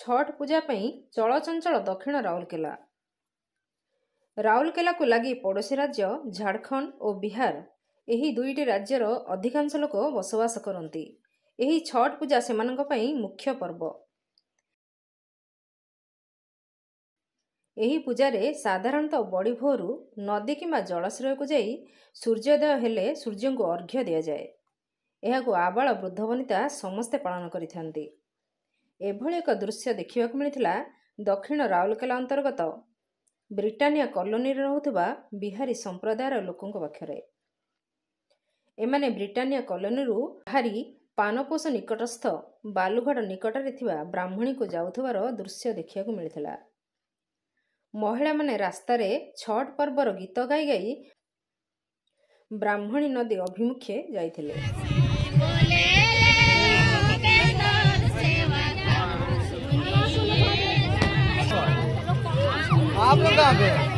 छठ पूजा पई चलचंचल दक्षिण राउरकेला। राउरकेला को लगी पड़ोशी राज्य झारखंड और बिहार, यही दुईटी राज्यर अधिकांश लोक बसवास करती। यही छठ पूजा सेमानंक पई मुख्य पर्व। यही पूजारे साधारणतः बड़ी भोरू नदी किंबा जलाशय को जाई सूर्योदय हेले सूर्य को अर्घ्य दि जाए। यह आबाल वृद्ध वनिता समस्ते पालन करिथांती। एभली एक दृश्य देखा मिलता दक्षिण राउरकेला अंतर्गत ब्रिटानिया कॉलोनी रहुथिबा बिहारी संप्रदायर लोकों पाखरे। एमाने ब्रिटानिया कॉलोनी बाहरी पानपोष निकटस्थ बालुघाट निकटरे थिबा ब्राह्मणी को जाउथबार दृश्य देखा मिलता। महिला माने रास्तारे छठ पर्वर गीत गाई गाई ब्राह्मणी नदी अभिमुखे जाइथिले। आप लोग कहाँ पे?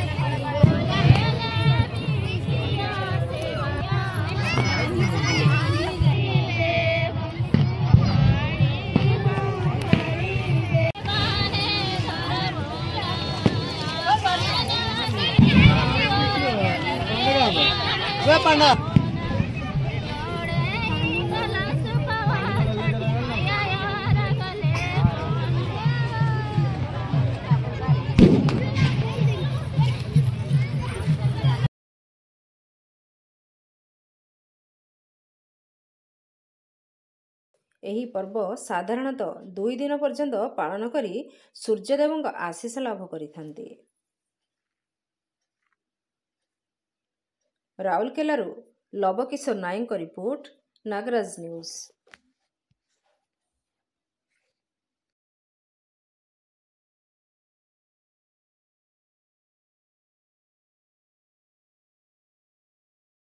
पंडा यही पर्व साधारणतः 2 दिन पर्यंत पालन करी सूर्यदेव आशीष लाभ करिथांती। राउरकेलारू लवकिशोर नायक रिपोर्ट, नागराज न्यूज।